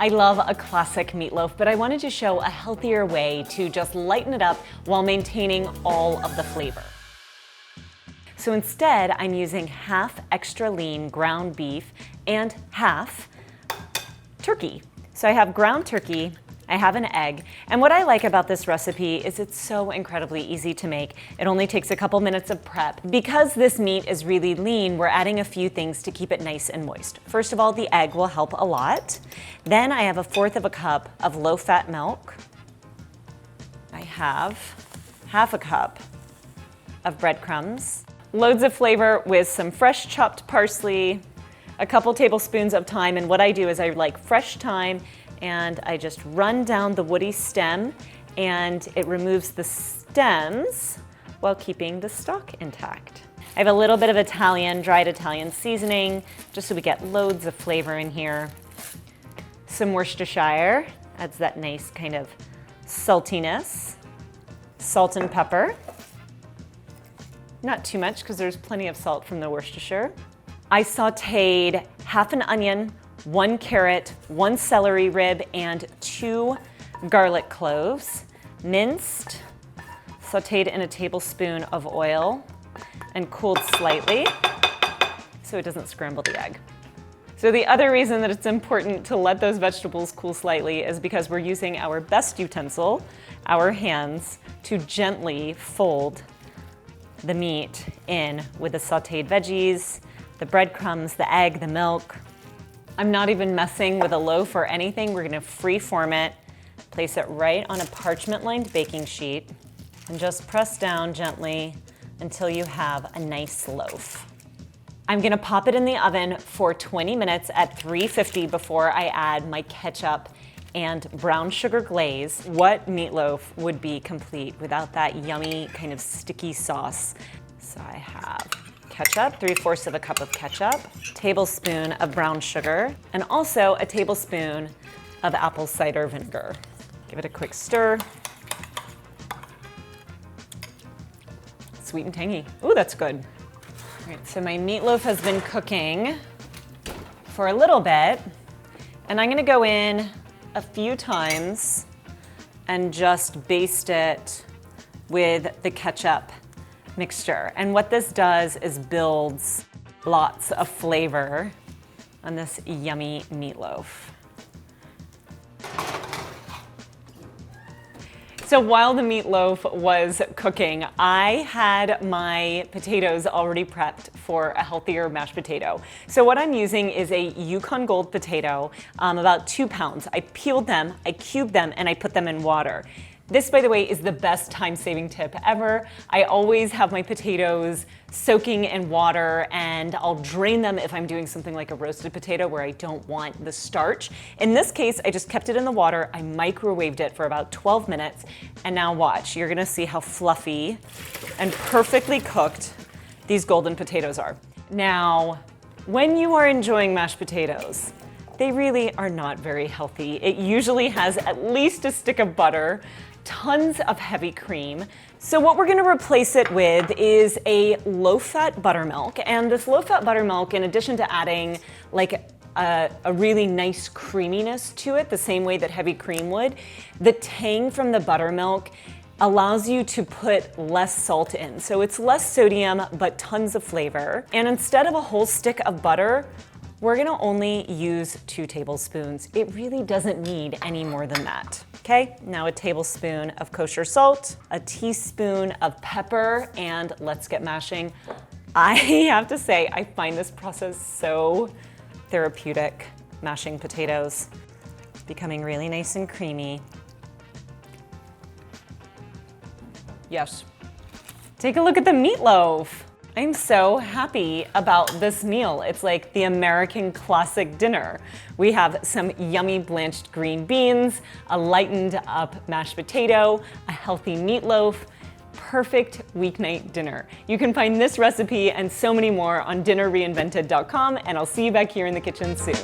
I love a classic meatloaf, but I wanted to show a healthier way to just lighten it up while maintaining all of the flavor. So instead, I'm using half extra lean ground beef and half turkey. So I have ground turkey, I have an egg, and what I like about this recipe is it's so incredibly easy to make. It only takes a couple minutes of prep. Because this meat is really lean, we're adding a few things to keep it nice and moist. First of all, the egg will help a lot. Then I have 1/4 of a cup of low-fat milk. I have half a cup of breadcrumbs, loads of flavor with some fresh chopped parsley, a couple tablespoons of thyme, and what I do is I like fresh thyme and I just run down the woody stem and it removes the stems while keeping the stalk intact. I have a little bit of dried Italian seasoning, just so we get loads of flavor in here. Some Worcestershire, adds that nice kind of saltiness. Salt and pepper. Not too much because there's plenty of salt from the Worcestershire. I sauteed half an onion, 1 carrot, 1 celery rib, and 2 garlic cloves, minced, sauteed in a tablespoon of oil, and cooled slightly so it doesn't scramble the egg. So the other reason that it's important to let those vegetables cool slightly is because we're using our best utensil, our hands, to gently fold the meat in with the sauteed veggies, the breadcrumbs, the egg, the milk. I'm not even messing with a loaf or anything. We're gonna free-form it, place it right on a parchment-lined baking sheet, and just press down gently until you have a nice loaf. I'm gonna pop it in the oven for 20 minutes at 350 before I add my ketchup and brown sugar glaze. What meatloaf would be complete without that yummy kind of sticky sauce? So I have ketchup, 3/4 of a cup of ketchup, tablespoon of brown sugar, and also a tablespoon of apple cider vinegar. Give it a quick stir. Sweet and tangy. Ooh, that's good. All right, so my meatloaf has been cooking for a little bit, and I'm gonna go in a few times and just baste it with the ketchup mixture. And what this does is builds lots of flavor on this yummy meatloaf. So while the meatloaf was cooking, I had my potatoes already prepped for a healthier mashed potato. So what I'm using is a Yukon Gold potato, about 2 pounds. I peeled them, I cubed them, and I put them in water. This, by the way, is the best time-saving tip ever. I always have my potatoes soaking in water, and I'll drain them if I'm doing something like a roasted potato where I don't want the starch. In this case, I just kept it in the water. I microwaved it for about 12 minutes, and now watch. You're gonna see how fluffy and perfectly cooked these golden potatoes are. Now, when you are enjoying mashed potatoes, they really are not very healthy. It usually has at least a stick of butter, tons of heavy cream. So what we're gonna replace it with is a low-fat buttermilk. And this low-fat buttermilk, in addition to adding like a really nice creaminess to it, the same way that heavy cream would, the tang from the buttermilk allows you to put less salt in. So it's less sodium, but tons of flavor. And instead of a whole stick of butter, we're gonna only use 2 tablespoons. It really doesn't need any more than that. Okay, now a tablespoon of kosher salt, a teaspoon of pepper, and let's get mashing. I have to say, I find this process so therapeutic, mashing potatoes. It's becoming really nice and creamy. Yes. Take a look at the meatloaf. I'm so happy about this meal. It's like the American classic dinner. We have some yummy blanched green beans, a lightened up mashed potato, a healthy meatloaf, perfect weeknight dinner. You can find this recipe and so many more on dinnerreinvented.com, and I'll see you back here in the kitchen soon.